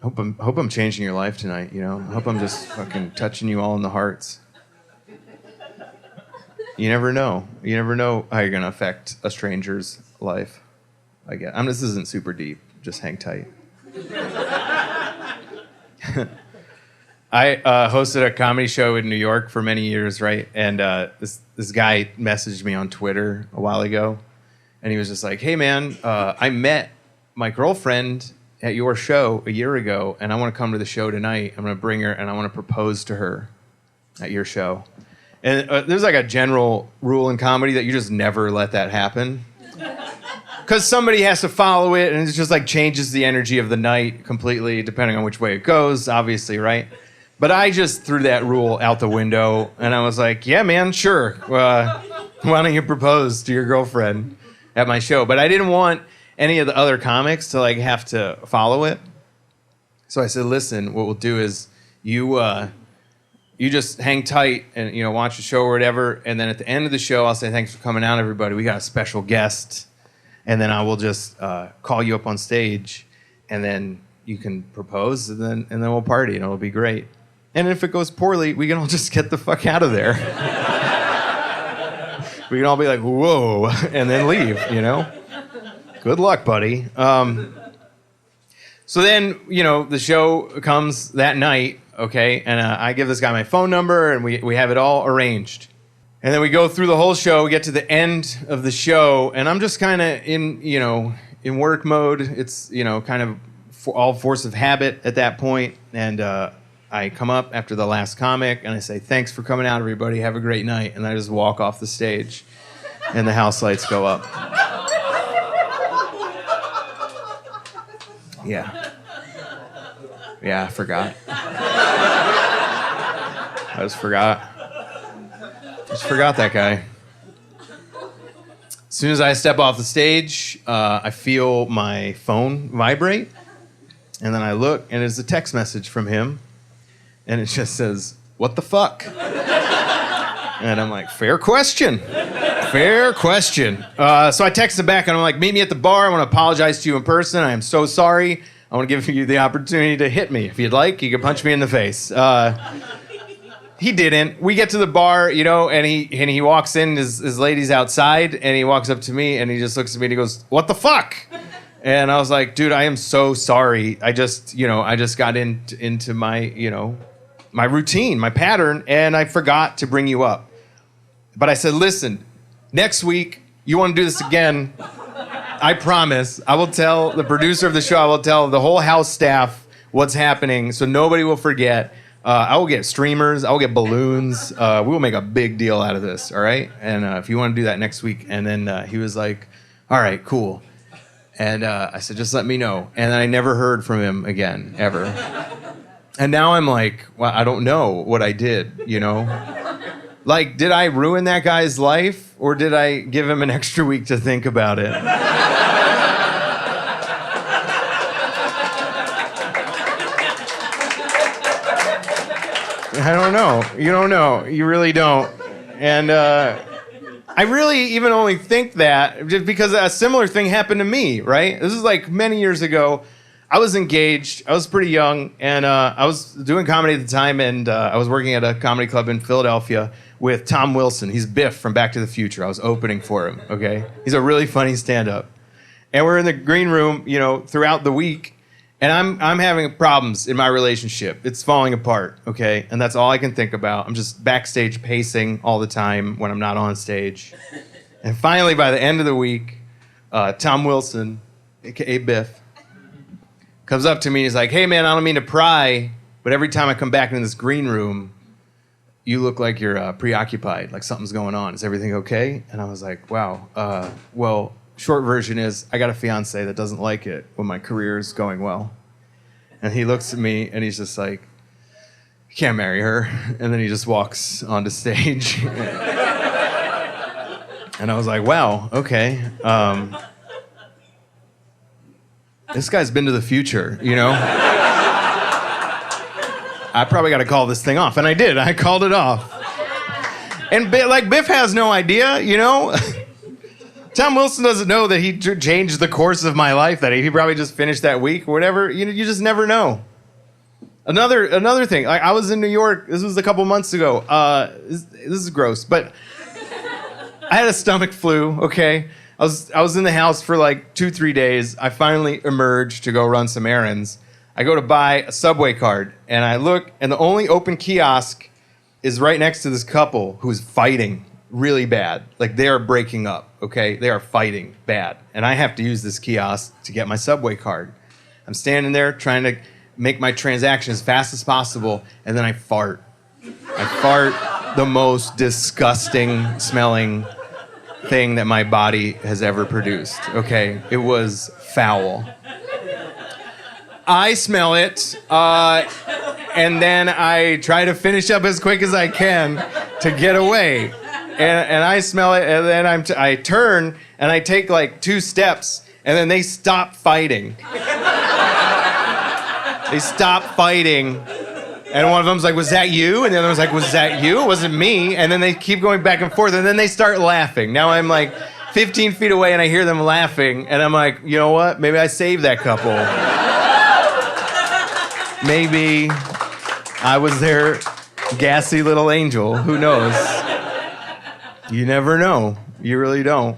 Hope I'm changing your life tonight, you know? I hope I'm just fucking touching you all in the hearts. You never know. You never know how you're going to affect a stranger's life. This isn't super deep. Just hang tight. I hosted a comedy show in New York for many years, right? And this guy messaged me on Twitter a while ago. And he was just like, hey, man, I met my girlfriend at your show a year ago, and I want to come to the show tonight. I'm going to bring her, and I want to propose to her at your show. And there's like a general rule in comedy that you just never let that happen. Because somebody has to follow it, and it just like changes the energy of the night completely, depending on which way it goes, obviously, right? But I just threw that rule out the window, and I was like, yeah, man, sure. Why don't you propose to your girlfriend at my show? But I didn't want any of the other comics to like have to follow it. So I said, listen, what we'll do is you just hang tight and, you know, watch the show or whatever. And then at the end of the show, I'll say, thanks for coming out, everybody. We got a special guest. And then I will just call you up on stage, and then you can propose, and then we'll party, and it'll be great. And if it goes poorly, we can all just get the fuck out of there. We can all be like, whoa, and then leave, you know? Good luck, buddy. So then, you know, the show comes that night, okay? And I give this guy my phone number, and we have it all arranged. And then we go through the whole show, we get to the end of the show, and I'm just kind of in work mode. It's, you know, kind of all force of habit at that point. And I come up after the last comic, and I say, thanks for coming out, everybody. Have a great night. And I just walk off the stage, and the house lights go up. Yeah. Yeah, I forgot. I just forgot. Just forgot that guy. As soon as I step off the stage, I feel my phone vibrate. And then I look, and it's a text message from him. And it just says, what the fuck? And I'm like, fair question. Fair question. So I text him back, and I'm like, meet me at the bar. I want to apologize to you in person. I am so sorry. I want to give you the opportunity to hit me. If you'd like, you can punch me in the face. He didn't. We get to the bar, you know, and he walks in, his lady's outside, and he walks up to me, and he just looks at me, and he goes, what the fuck? And I was like, dude, I am so sorry. I just got into my, you know, my routine, my pattern, and I forgot to bring you up. But I said, listen, next week, you want to do this again, I promise, I will tell the producer of the show, I will tell the whole house staff what's happening, so nobody will forget. I will get streamers. I will get balloons. We will make a big deal out of this, all right? And if you want to do that next week. And then he was like, all right, cool. And I said, just let me know. And then I never heard from him again, ever. And now I'm like, well, I don't know what I did, you know? Like, did I ruin that guy's life? Or did I give him an extra week to think about it? I don't know. You don't know. You really don't. And I really even only think that just because a similar thing happened to me, right? This is like many years ago. I was engaged. I was pretty young, and I was doing comedy at the time, and I was working at a comedy club in Philadelphia with Tom Wilson. He's Biff from Back to the Future. I was opening for him, okay? He's a really funny stand-up. And we're in the green room, you know, throughout the week, and I'm having problems in my relationship. It's falling apart, okay? And that's all I can think about. I'm just backstage pacing all the time when I'm not on stage. And finally, by the end of the week, Tom Wilson, a.k.a. Biff, comes up to me and he's like, hey, man, I don't mean to pry, but every time I come back into this green room, you look like you're preoccupied, like something's going on. Is everything okay? And I was like, wow, well, short version is I got a fiance that doesn't like it when my career is going well. And he looks at me and he's just like, you can't marry her. And then he just walks onto stage. And I was like, wow, okay. This guy's been to the future, you know? I probably got to call this thing off. And I did. I called it off. And Biff has no idea, you know? Tom Wilson doesn't know that he changed the course of my life, that he probably just finished that week or whatever. You just never know. Another thing. Like I was in New York. This was a couple months ago. This is gross, but I had a stomach flu. Okay, I was in the house for like 2-3 days. I finally emerged to go run some errands. I go to buy a Subway card, and I look, and the only open kiosk is right next to this couple who's fighting really bad. Like they are breaking up. Okay, they are fighting bad, and I have to use this kiosk to get my Subway card. I'm standing there trying to make my transaction as fast as possible, and then I fart. I fart the most disgusting smelling thing that my body has ever produced, okay? It was foul. I smell it, and then I try to finish up as quick as I can to get away. And I smell it, and then I turn, and I take like 2 steps, and then they stop fighting. They stop fighting, and one of them's like, "Was that you?" And the other one's like, "Was that you? It wasn't me." And then they keep going back and forth, and then they start laughing. Now I'm like 15 feet away, and I hear them laughing, and I'm like, you know what? Maybe I saved that couple. Maybe I was their gassy little angel. Who knows? You never know. You really don't.